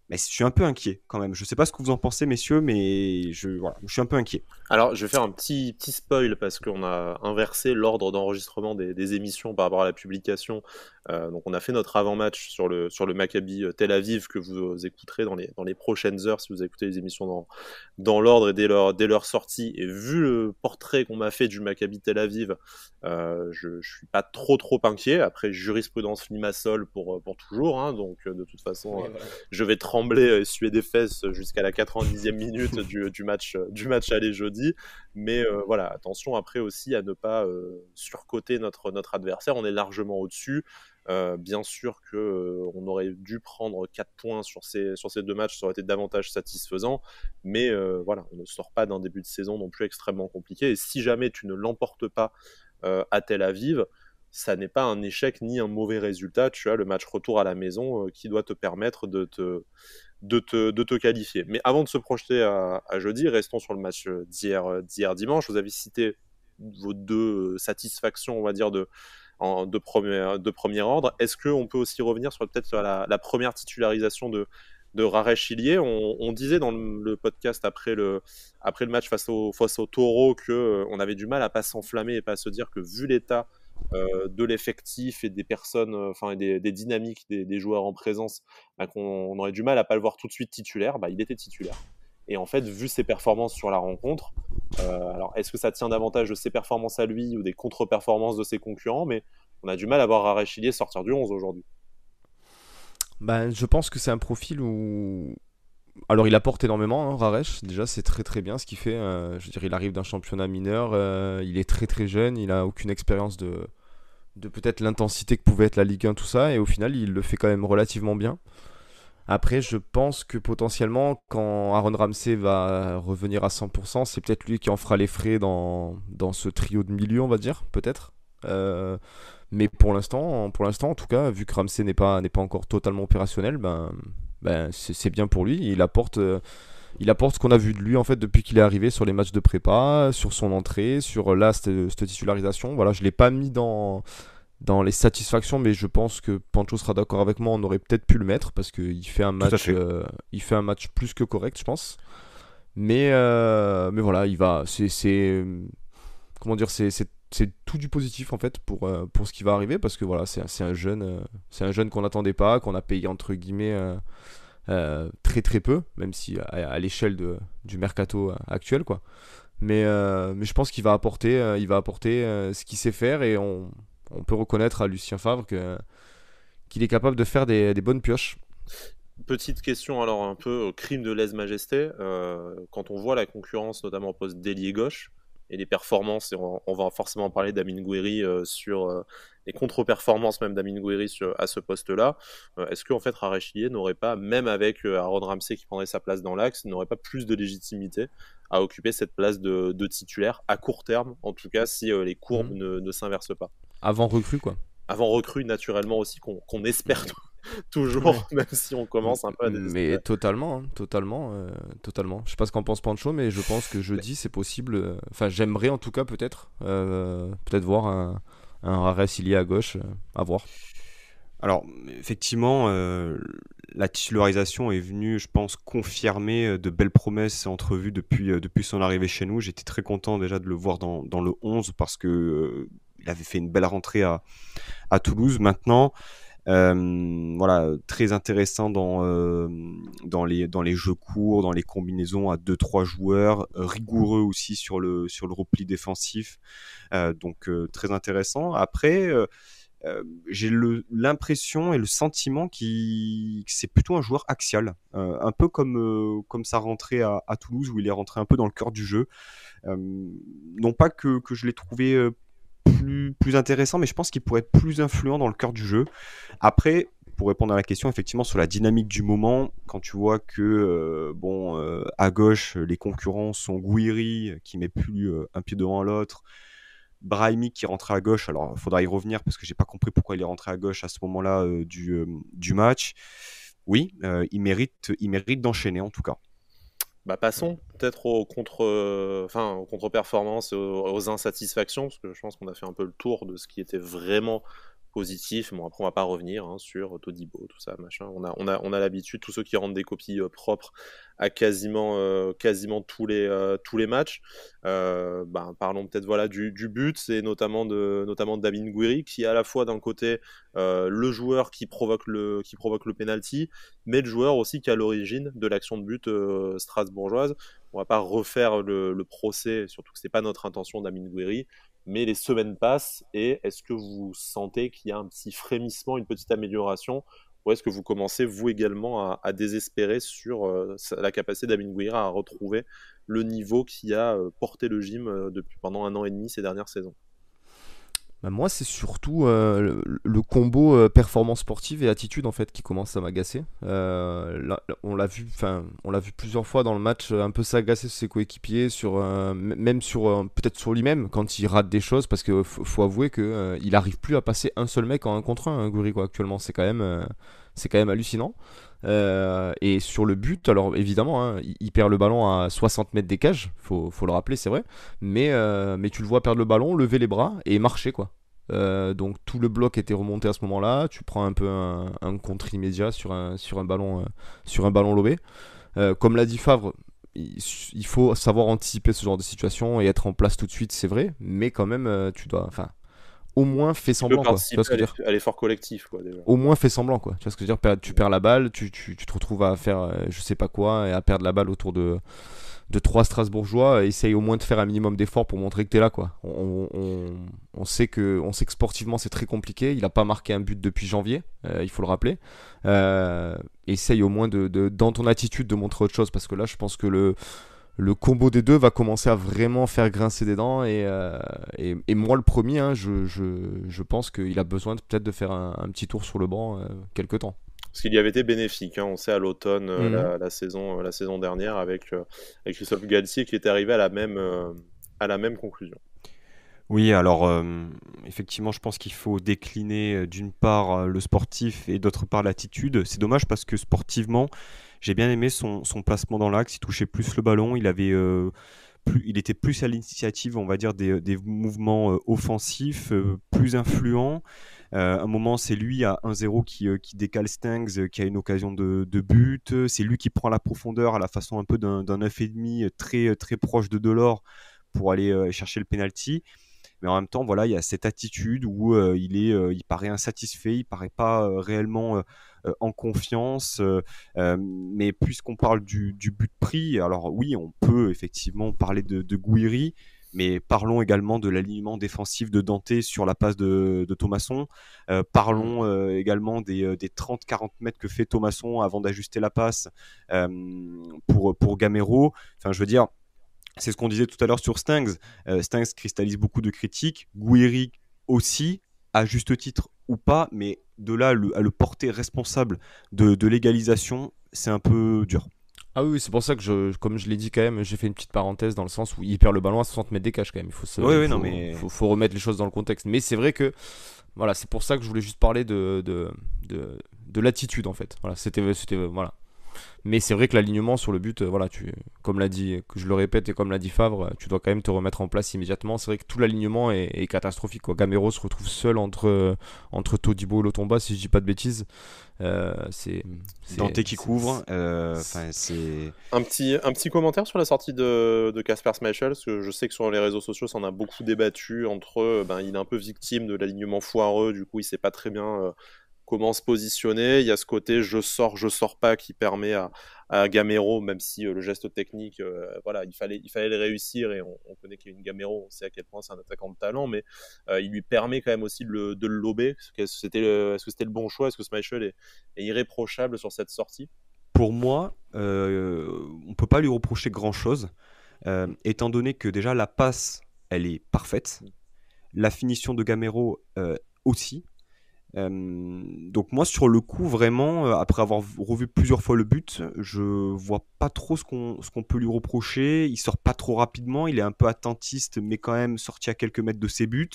je suis un peu inquiet quand même. Je sais pas ce que vous en pensez, messieurs, mais je suis un peu inquiet. Alors, je vais faire un petit spoil parce qu'on a inversé l'ordre d'enregistrement des émissions par rapport à la publication. Donc, on a fait notre avant-match sur le Maccabi Tel Aviv que vous écouterez dans les prochaines heures si vous écoutez les émissions dans l'ordre et dès leur sortie. Et vu le portrait qu'on m'a fait du Maccabi Tel Aviv, je suis pas trop inquiet. Après, jurisprudence Limassol pour toujours, hein, donc de toute façon, Oui, voilà. je vais trembler, suer des fesses jusqu'à la 90e minute du match aller jeudi. Mais voilà, attention après aussi à ne pas surcoter notre adversaire. On est largement au-dessus. Bien sûr qu'on aurait dû prendre 4 points sur ces 2 matchs, ça aurait été davantage satisfaisant. Mais voilà, on ne sort pas d'un début de saison non plus extrêmement compliqué. Et si jamais tu ne l'emportes pas à Tel Aviv, ça n'est pas un échec ni un mauvais résultat. Tu as le match retour à la maison qui doit te permettre de te qualifier. Mais avant de se projeter à jeudi, restons sur le match d'hier dimanche. Vous avez cité vos 2 satisfactions, on va dire, de premier ordre. Est-ce qu'on peut aussi revenir sur peut-être la première titularisation de Raresh Hillier? On disait dans le podcast après le match face au Taureau qu'on avait du mal à pas s'enflammer et pas se dire que vu l'état de l'effectif et des personnes, des dynamiques des joueurs en présence, qu'on aurait du mal à pas le voir tout de suite titulaire. Il était titulaire. Et en fait, vu ses performances sur la rencontre, Alors, est-ce que ça tient davantage de ses performances à lui ou des contre-performances de ses concurrents? Mais on a du mal à voir Rarechilier sortir du 11 aujourd'hui. Ben, je pense que c'est un profil où. Alors, il apporte énormément, hein, Raresh. Déjà, c'est très très bien ce qu'il fait. Je veux dire, il arrive d'un championnat mineur. Il est très très jeune. Il a aucune expérience de peut-être l'intensité que pouvait être la Ligue 1, tout ça. Et au final, il le fait quand même relativement bien. Après, je pense que potentiellement, quand Aaron Ramsey va revenir à 100%, c'est peut-être lui qui en fera les frais dans ce trio de milieu, on va dire, peut-être. Mais pour l'instant, en tout cas, vu que Ramsey n'est pas encore totalement opérationnel, ben c'est bien pour lui. Il apporte ce qu'on a vu de lui en fait depuis qu'il est arrivé sur les matchs de prépa, sur son entrée, sur là cette titularisation. Voilà, je l'ai pas mis dans les satisfactions, mais je pense que Pancho sera d'accord avec moi. On aurait peut-être pu le mettre parce qu'il fait un Tout à match, fait. il fait un match plus que correct, je pense. Mais voilà, il va. Comment dire, c'est tout du positif en fait pour ce qui va arriver parce que voilà, c'est un jeune qu'on n'attendait pas, qu'on a payé entre guillemets très très peu, même si à l'échelle du mercato actuel quoi. Mais je pense qu'il va apporter ce qu'il sait faire et on peut reconnaître à Lucien Favre qu'il est capable de faire des bonnes pioches. Petite question alors un peu crime de lèse-majesté. Quand on voit la concurrence, notamment au poste d'ailier gauche, et les performances, et on va forcément parler d'Amine Gouiri sur les contre-performances même d'Amine Gouiri à ce poste-là, est-ce qu'en fait Rarechilier n'aurait pas, même avec Aaron Ramsey qui prendrait sa place dans l'axe, n'aurait pas plus de légitimité à occuper cette place de titulaire à court terme, en tout cas si les courbes ne s'inversent pas? Avant recrue quoi. Avant recrue naturellement aussi qu'on espère toujours, Ouais. même si on commence un peu à Mais désespérer. totalement, hein, totalement. Je sais pas ce qu'en pense Pancho, mais je pense que jeudi c'est possible. Enfin, j'aimerais en tout cas peut-être voir un Rares Illy à gauche, à voir. Alors, effectivement, la titularisation est venue, je pense, confirmer de belles promesses entrevues depuis son arrivée chez nous. J'étais très content déjà de le voir dans le 11 parce que il avait fait une belle rentrée à Toulouse. Maintenant, voilà, très intéressant dans les jeux courts, dans les combinaisons à 2-3 joueurs, rigoureux aussi sur le repli défensif, donc très intéressant. Après, j'ai l'impression et le sentiment que c'est plutôt un joueur axial, un peu comme sa rentrée à Toulouse où il est rentré un peu dans le cœur du jeu. Non pas que je l'ai trouvé plus intéressant, mais je pense qu'il pourrait être plus influent dans le cœur du jeu. Après, pour répondre à la question, effectivement, sur la dynamique du moment, quand tu vois que à gauche, les concurrents sont Gouiri, qui met plus un pied devant l'autre, Brahimi qui est rentré à gauche, alors il faudra y revenir parce que j'ai pas compris pourquoi il est rentré à gauche à ce moment-là du match. Oui, il mérite d'enchaîner en tout cas. Bah passons peut-être aux contre-performances et aux insatisfactions, parce que je pense qu'on a fait un peu le tour de ce qui était vraiment positif. Bon, après, on va pas revenir sur Todibo, tout ça, machin. On a l'habitude, tous ceux qui rendent des copies propres à quasiment tous les matchs. Parlons peut-être voilà, du but, et notamment de David Gouiri, qui est à la fois d'un côté le joueur qui provoque le penalty, mais le joueur aussi qui est à l'origine de l'action de but strasbourgeoise. On va pas refaire le procès, surtout que c'est pas notre intention d'Amine Gouiri, mais les semaines passent, et est-ce que vous sentez qu'il y a un petit frémissement, une petite amélioration, ou est-ce que vous commencez vous également à désespérer sur la capacité d'Amine Gouiri à retrouver le niveau qui a porté le gym depuis pendant 1 an et demi ces dernières saisons? Bah, moi, c'est surtout le combo performance sportive et attitude en fait qui commence à m'agacer. Là, on l'a vu plusieurs fois dans le match un peu s'agacer sur ses coéquipiers, même sur peut-être sur lui-même quand il rate des choses, parce que faut avouer que il arrive plus à passer un seul mec en 1 contre 1, hein, Gouiri, quoi, actuellement. C'est quand même hallucinant. Et sur le but, alors évidemment, hein, il perd le ballon à 60 mètres des cages, faut le rappeler, c'est vrai. Mais tu le vois perdre le ballon, lever les bras et marcher, quoi. Donc tout le bloc était remonté à ce moment-là. Tu prends un peu un contre immédiat sur un ballon lobé. Comme l'a dit Favre, il faut savoir anticiper ce genre de situation et être en place tout de suite, c'est vrai. Mais quand même, tu dois, enfin, au moins fais Tu peux semblant, quoi. Tu vois ce participer que je veux dire? à l'effort collectif, quoi, déjà. Au moins fais semblant, quoi. Tu vois ce que je veux dire? Tu perds la balle, tu te retrouves à faire je sais pas quoi et à perdre la balle autour de 3 Strasbourgeois, essaye au moins de faire un minimum d'efforts pour montrer que tu es là, quoi. On sait que sportivement c'est très compliqué. Il n'a pas marqué un but depuis janvier, il faut le rappeler. Essaye au moins dans ton attitude de montrer autre chose, parce que là je pense que le combo des deux va commencer à vraiment faire grincer des dents, et moi le premier, hein, je pense qu'il a besoin peut-être de faire un petit tour sur le banc quelque temps. Parce qu'il y avait été bénéfique, hein, on sait à l'automne, Mhm. la saison dernière avec Christophe Galtier qui était arrivé à la même conclusion. Oui, alors effectivement, je pense qu'il faut décliner d'une part le sportif et d'autre part l'attitude. C'est dommage parce que sportivement, j'ai bien aimé son placement dans l'axe. Il touchait plus le ballon, il était plus à l'initiative, on va dire, des mouvements offensifs, plus influents. À un moment, c'est lui à 1-0 qui décale Stangs, qui a une occasion de but. C'est lui qui prend la profondeur à la façon un peu d'un 9,5 très, très proche de Delors pour aller chercher le penalty. Mais en même temps, voilà, il y a cette attitude où il paraît insatisfait, il paraît pas réellement en confiance. Mais puisqu'on parle du but pris, alors oui, on peut effectivement parler de Gouiri, mais parlons également de l'alignement défensif de Dante sur la passe de Thomasson. Parlons également des 30-40 mètres que fait Thomasson avant d'ajuster la passe pour Gamero. Enfin, je veux dire, c'est ce qu'on disait tout à l'heure sur Stangs. Stangs cristallise beaucoup de critiques. Gouiri aussi, à juste titre ou pas, mais de là à le porter responsable de l'égalisation, c'est un peu dur. Ah oui, c'est pour ça que comme je l'ai dit quand même, j'ai fait une petite parenthèse dans le sens où il perd le ballon à 60 mètres des cages quand même. Oui, Il oui, non, mais faut remettre les choses dans le contexte. Mais c'est vrai que voilà, c'est pour ça que je voulais juste parler de l'attitude en fait. Voilà, voilà. Mais c'est vrai que l'alignement sur le but, voilà, comme l'a dit, que je le répète et comme l'a dit Favre, tu dois quand même te remettre en place immédiatement. C'est vrai que tout l'alignement est catastrophique, quoi. Gamero se retrouve seul entre Todibo et Lotomba, si je dis pas de bêtises. Dante qui couvre, c'est Un petit commentaire sur la sortie de Kasper Schmeichel, parce que je sais que sur les réseaux sociaux, ça en a beaucoup débattu entre il est un peu victime de l'alignement foireux, du coup, il sait pas très bien comment se positionner. Il y a ce côté je sors pas qui permet à Gamero, même si le geste technique, voilà, il fallait le réussir et on connaît qu'il y a une Gamero, on sait à quel point c'est un attaquant de talent, mais il lui permet quand même aussi de le lober. Est-ce que c'était le bon choix? Est-ce que Schmeichel est irréprochable sur cette sortie? pour moi, on peut pas lui reprocher grand-chose, étant donné que déjà la passe, elle est parfaite, la finition de Gamero aussi. Donc moi sur le coup vraiment après avoir revu plusieurs fois le but, je vois pas trop ce qu'on peut lui reprocher. Il sort pas trop rapidement, il est un peu attentiste mais quand même sorti à quelques mètres de ses buts.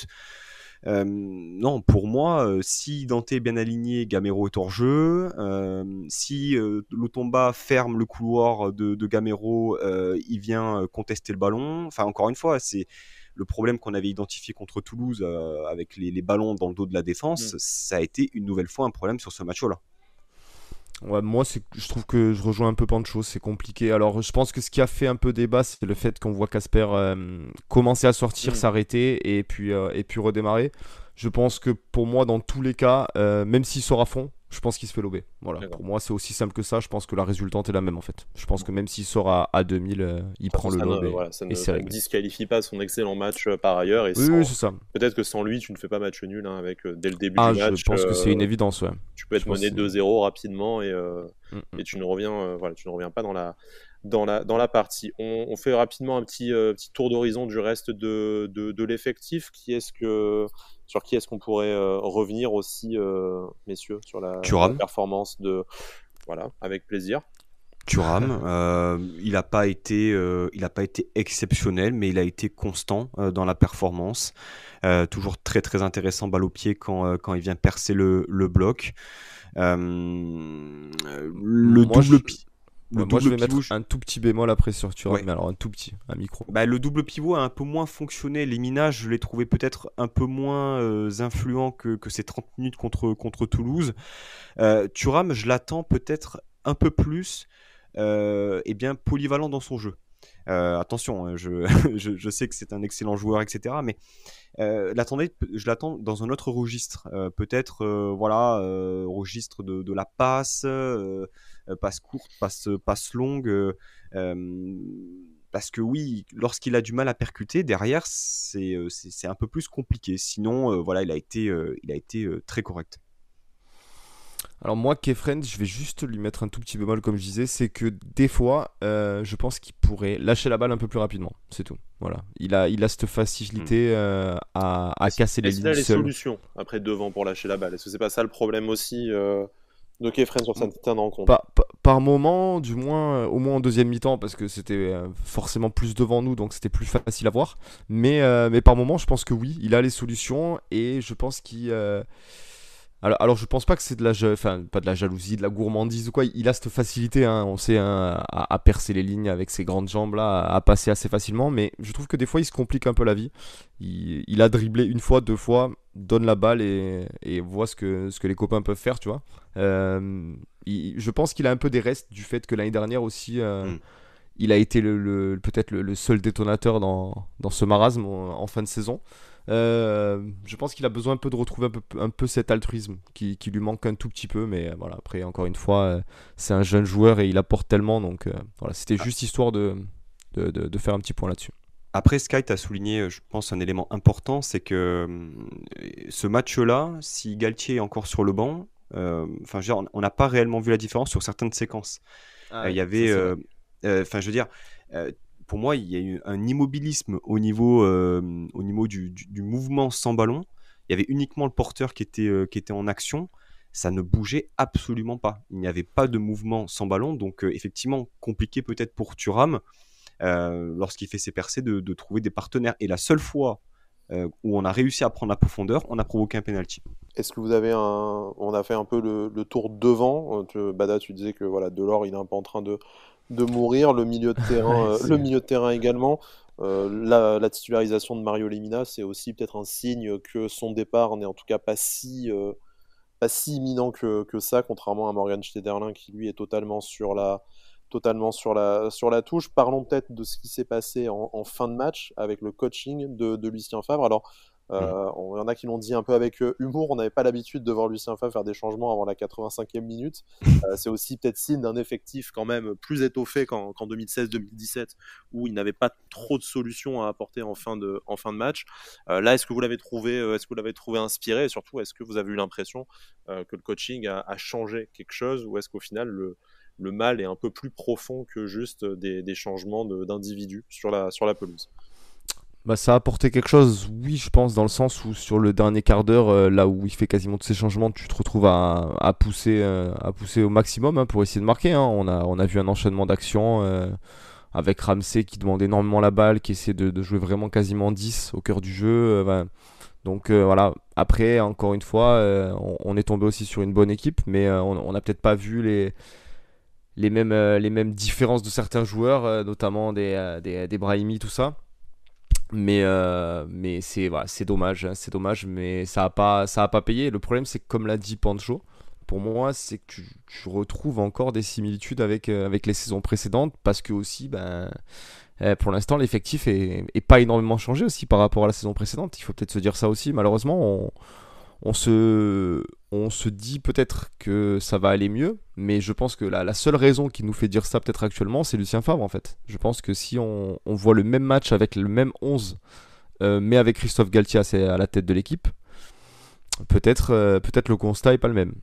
Non, pour moi, si Dante est bien aligné, Gamero est hors jeu. Si Lotomba ferme le couloir de Gamero, il vient contester le ballon. Enfin, encore une fois, c'est le problème qu'on avait identifié contre Toulouse avec les ballons dans le dos de la défense. Ça a été une nouvelle fois un problème sur ce match-là. Ouais, moi, je trouve que je rejoins un peu Pancho, c'est compliqué. Alors, je pense que ce qui a fait un peu débat, c'est le fait qu'on voit Casper commencer à sortir, s'arrêter et puis redémarrer. Je pense que pour moi, dans tous les cas, même s'il sort à fond, je pense qu'il se fait lober. Voilà. D'accord. Pour moi, c'est aussi simple que ça. Je pense que la résultante est la même en fait. Je pense que même s'il sort à 2000, il prend le lobe Voilà, ça et c'est ne réglé. disqualifie pas son excellent match par ailleurs. Et Oui, oui, c'est ça. peut-être que sans lui, tu ne fais pas match nul, hein, avec dès le début du Ah, je match. pense que c'est une évidence, ouais. Tu peux Je être pense mené que 2-0 rapidement Mm, mm. et tu ne reviens, voilà, tu ne reviens pas dans la partie. On fait rapidement un petit tour d'horizon du reste de l'effectif. Sur qui est-ce qu'on pourrait revenir aussi, messieurs, sur la Thuram, performance Voilà, avec plaisir. Thuram, il a pas été exceptionnel, mais il a été constant dans la performance. Toujours très très intéressant, balle au pied quand il vient percer le bloc. Le Moi, double le ouais, moi, je double vais pivot. mettre un tout petit bémol après sur Thuram, Ouais. mais alors un tout petit, un micro. Bah, le double pivot a un peu moins fonctionné. Les minages, je l'ai trouvé peut-être un peu moins influent que ces 30 minutes contre Toulouse. Thuram, je l'attends peut-être un peu plus bien polyvalent dans son jeu. Attention, hein, je sais que c'est un excellent joueur, etc. Mais je l'attends dans un autre registre. Peut-être, voilà, registre de la passe, passe courte, passe longue. parce que oui, lorsqu'il a du mal à percuter, derrière, c'est un peu plus compliqué. Sinon, voilà, il a été très correct. Alors moi, Kefren, je vais juste lui mettre un tout petit bémol, comme je disais, c'est que des fois, je pense qu'il pourrait lâcher la balle un peu plus rapidement. C'est tout. Voilà. Il a cette facilité à casser les Est-ce qu'il a lignes les seul. solutions après devant pour lâcher la balle? Est-ce que c'est pas ça le problème aussi de Kefren sur certaines rencontres? Par moment, du moins, au moins en deuxième mi-temps, parce que c'était forcément plus devant nous, donc c'était plus facile à voir. Mais par moment, je pense que oui, il a les solutions et je pense qu'il. Alors, je pense pas que c'est enfin, pas de la jalousie, de la gourmandise ou quoi. Il a cette facilité, hein, on sait, hein, à percer les lignes avec ses grandes jambes là, à passer assez facilement. Mais je trouve que des fois, il se complique un peu la vie. Il a dribblé une fois, deux fois, donne la balle et voit ce que les copains peuvent faire, tu vois. Je pense qu'il a un peu des restes du fait que l'année dernière aussi, il a été peut-être le seul détonateur dans ce marasme en fin de saison. Je pense qu'il a besoin un peu de retrouver un peu cet altruisme qui lui manque un tout petit peu, mais voilà, après encore une fois, c'est un jeune joueur et il apporte tellement, donc voilà, c'était juste histoire de faire un petit point là-dessus. Après, Sky, tu as souligné, je pense, un élément important, c'est que ce match-là, si Galtier est encore sur le banc, enfin, on n'a pas réellement vu la différence sur certaines séquences. Il y avait, enfin, je veux dire, pour moi, il y a eu un immobilisme au niveau du mouvement sans ballon. Il y avait uniquement le porteur qui était en action. Ça ne bougeait absolument pas. Il n'y avait pas de mouvement sans ballon. Donc, effectivement, compliqué peut-être pour Thuram, lorsqu'il fait ses percées, de trouver des partenaires. Et la seule fois où on a réussi à prendre la profondeur, on a provoqué un penalty. Est-ce que vous avez on a fait un peu le tour devant. Bada, tu disais que voilà, Delors, il est un peu en train de mourir. Le milieu de terrain, le milieu de terrain également. La titularisation de Mario Lemina, c'est aussi peut-être un signe que son départ n'est en tout cas pas si imminent que ça, contrairement à Morgan Schneiderlin qui lui est totalement sur la touche. Parlons peut-être de ce qui s'est passé en fin de match avec le coaching de Lucien Favre. Alors, il y en a qui l'ont dit un peu avec humour. On n'avait pas l'habitude de voir Lucien Favre faire des changements avant la 85e minute. C'est aussi peut-être signe d'un effectif quand même plus étoffé qu'en 2016-2017, où il n'avait pas trop de solutions à apporter en fin de match. Là, est-ce que vous l'avez trouvé inspiré? Et surtout, est-ce que vous avez eu l'impression que le coaching a changé quelque chose, ou est-ce qu'au final, le mal est un peu plus profond que juste des changements d'individus sur la pelouse? Bah, ça a apporté quelque chose, oui, je pense, dans le sens où sur le dernier quart d'heure, là où il fait quasiment tous ces changements, tu te retrouves à pousser au maximum, hein, pour essayer de marquer, hein. On a vu un enchaînement d'actions avec Ramsey qui demande énormément la balle, qui essaie de jouer vraiment quasiment 10 au cœur du jeu. Voilà. Donc voilà, après, encore une fois, on est tombé aussi sur une bonne équipe, mais on n'a peut-être pas vu les mêmes différences de certains joueurs, notamment des Brahimi, tout ça. Mais voilà, c'est dommage, hein, c'est dommage, mais ça a pas payé. Le problème, c'est que comme l'a dit Pancho, pour moi, c'est que tu retrouves encore des similitudes avec les saisons précédentes, parce que aussi, pour l'instant, l'effectif est pas énormément changé aussi par rapport à la saison précédente. Il faut peut-être se dire ça aussi. Malheureusement, on se dit peut-être que ça va aller mieux, mais je pense que la seule raison qui nous fait dire ça peut-être actuellement, c'est Lucien Favre en fait. Je pense que si on voit le même match avec le même 11, mais avec Christophe Galtier à la tête de l'équipe, peut-être le constat est pas le même.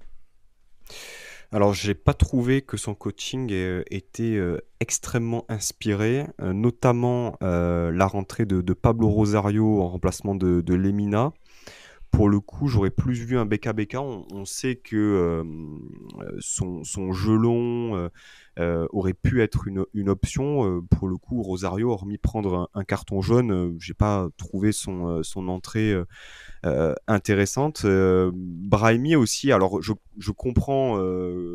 Alors, j'ai pas trouvé que son coaching était extrêmement inspiré, notamment la rentrée de Pablo Rosario en remplacement de Lemina. Pour le coup, j'aurais plus vu un BK. On sait que son jeu long aurait pu être une option. Pour le coup, Rosario, hormis prendre un carton jaune, j'ai pas trouvé son entrée intéressante. Brahimi aussi, alors je comprends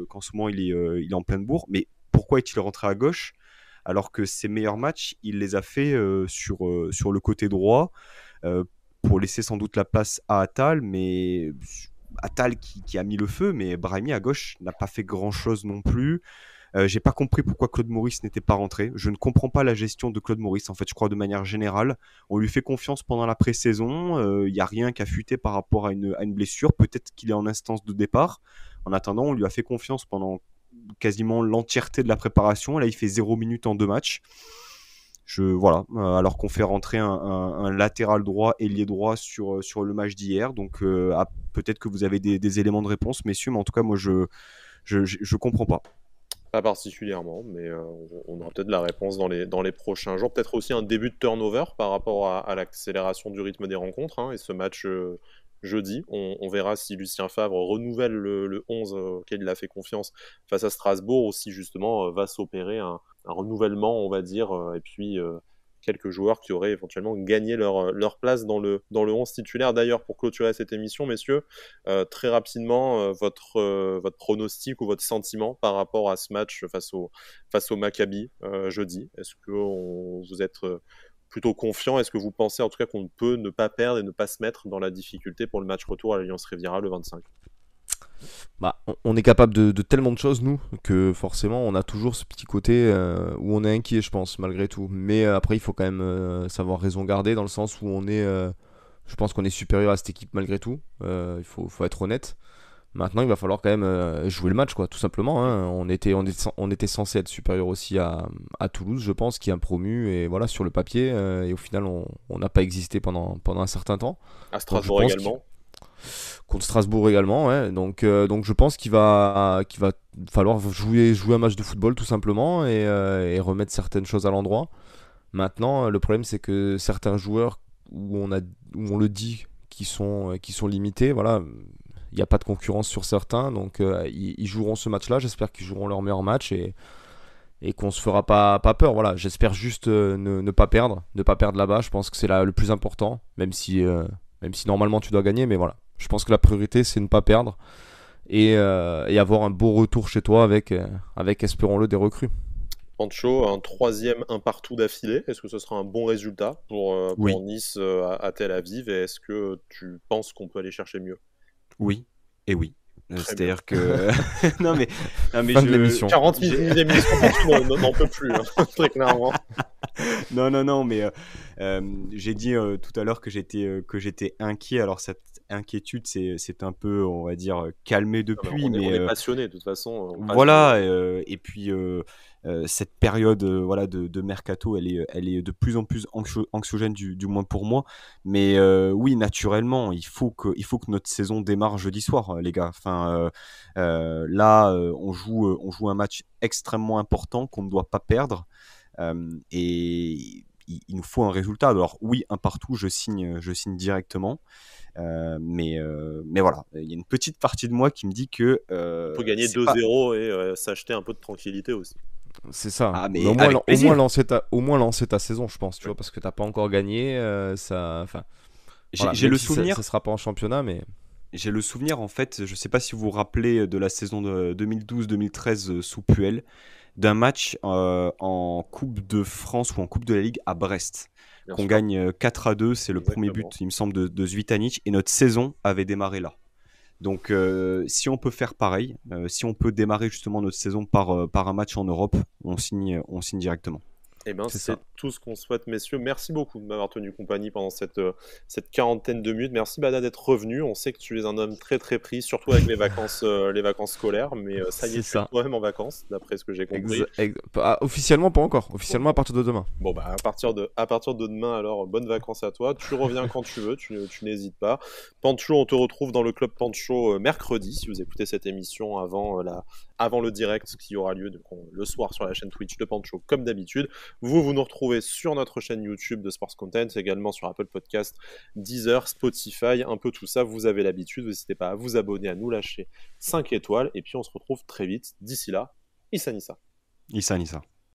qu'en ce moment il est en pleine bourre, mais pourquoi est-il rentré à gauche alors que ses meilleurs matchs, il les a fait sur le côté droit, pour laisser sans doute la place à Attal, mais Attal qui a mis le feu, mais Brahimi à gauche n'a pas fait grand-chose non plus. J'ai pas compris pourquoi Claude Maurice n'était pas rentré. Je ne comprends pas la gestion de Claude Maurice. En fait, je crois de manière générale, on lui fait confiance pendant la pré-saison. Il n'y a rien qu'à fuiter par rapport à une blessure. Peut-être qu'il est en instance de départ. En attendant, on lui a fait confiance pendant quasiment l'entièreté de la préparation. Là, il fait 0 minutes en 2 matchs. Voilà, alors qu'on fait rentrer un latéral droit, ailier droit sur le match d'hier. Donc peut-être que vous avez des éléments de réponse, messieurs, mais en tout cas, moi, je comprends pas. Pas particulièrement, mais on aura peut-être la réponse dans les prochains jours. Peut-être aussi un début de turnover par rapport à l'accélération du rythme des rencontres. Et ce match jeudi, on verra si Lucien Favre renouvelle le 11 auquel il a fait confiance face à Strasbourg, ou si justement va s'opérer un renouvellement, on va dire, et puis quelques joueurs qui auraient éventuellement gagné leur place dans le 11 titulaire. D'ailleurs, pour clôturer cette émission, messieurs, très rapidement, votre pronostic ou votre sentiment par rapport à ce match face au Maccabi jeudi. Est-ce que vous êtes plutôt confiant? Est-ce que vous pensez en tout cas qu'on peut ne pas perdre et ne pas se mettre dans la difficulté pour le match retour à l'Alliance Riviera le 25? On est capable de tellement de choses, nous, que forcément on a toujours ce petit côté où on est inquiet, je pense, malgré tout. Mais après, il faut quand même savoir raison garder, dans le sens où je pense qu'on est supérieur à cette équipe malgré tout. Il faut être honnête. Maintenant, il va falloir quand même jouer le match, quoi, tout simplement. Hein. On était censé être supérieur aussi à Toulouse, je pense, qui est un promu, et voilà, sur le papier. Et au final, on n'a pas existé pendant un certain temps. À Strasbourg également. Contre Strasbourg également, ouais. Donc je pense qu'il va falloir jouer un match de football, tout simplement, et remettre certaines choses à l'endroit. Maintenant, le problème, c'est que certains joueurs où on le dit qui sont limités, voilà, il n'y a pas de concurrence sur certains, donc ils joueront ce match-là. J'espère qu'ils joueront leur meilleur match, et qu'on se fera pas peur. Voilà, j'espère juste ne pas perdre là-bas. Je pense que c'est le plus important, même si normalement tu dois gagner, mais voilà. Je pense que la priorité, c'est ne pas perdre et avoir un beau retour chez toi avec espérons-le, des recrues. Pancho, un troisième un partout d'affilée, est-ce que ce sera un bon résultat pour Oui. Nice à Tel Aviv, et est-ce que tu penses qu'on peut aller chercher mieux? Oui et oui. Très C'est-à-dire que non mais Fin de l'émission. 40 minutes d'émission, Pancho n'en peut plus, hein, très clairement. Non, mais j'ai dit tout à l'heure que j'étais inquiet. Alors cette inquiétude, c'est un peu, on va dire, calmé depuis, on mais est passionné de toute façon. voilà. Et puis cette période, voilà, de mercato, elle est de plus en plus anxiogène, du moins pour moi. Mais oui, naturellement, il faut que notre saison démarre jeudi soir, les gars. Enfin, là, on joue un match extrêmement important qu'on ne doit pas perdre. Et il nous faut un résultat. Alors oui, un partout, je signe directement. Mais voilà, il y a une petite partie de moi qui me dit que on peut gagner 2-0 et s'acheter un peu de tranquillité aussi. C'est ça. Ah, mais au moins lancer ta saison, je pense, tu Ouais. vois, parce que t'as pas encore gagné. Enfin, j'ai le souvenir. Ça sera pas en championnat, mais J'ai le souvenir, en fait, je sais pas si vous vous rappelez de la saison de 2012-2013 sous Puel, d'un match en Coupe de France ou en Coupe de la Ligue à Brest, Bien qu'on sûr. gagne 4-2. C'est le premier Exactement. but, il me semble, de Zvitanic, et notre saison avait démarré là. Donc, si on peut faire pareil, si on peut démarrer justement notre saison par un match en Europe, on signe directement. Eh ben, c'est c'est ça. tout ce qu'on souhaite, messieurs. Merci beaucoup de m'avoir tenu compagnie pendant cette quarantaine de minutes. Merci, Bada, d'être revenu. On sait que tu es un homme très très pris, surtout avec les vacances scolaires, mais ça y est, C'est tu es ça. toi-même en vacances, d'après ce que j'ai compris. Officiellement, pas encore. Officiellement, à partir de demain. Bon, bah, à partir de demain, alors, bonnes vacances à toi. Tu reviens quand tu veux, tu n'hésites pas. Pancho, on te retrouve dans le club Pancho mercredi, si vous écoutez cette émission avant le direct qui aura lieu le soir sur la chaîne Twitch de Pancho, comme d'habitude. Vous nous retrouvez sur notre chaîne YouTube de Sports Content, également sur Apple Podcast, Deezer, Spotify, un peu tout ça, vous avez l'habitude. N'hésitez pas à vous abonner, à nous lâcher 5 étoiles, et puis on se retrouve très vite. D'ici là, Issa Nissa. Issa Nissa.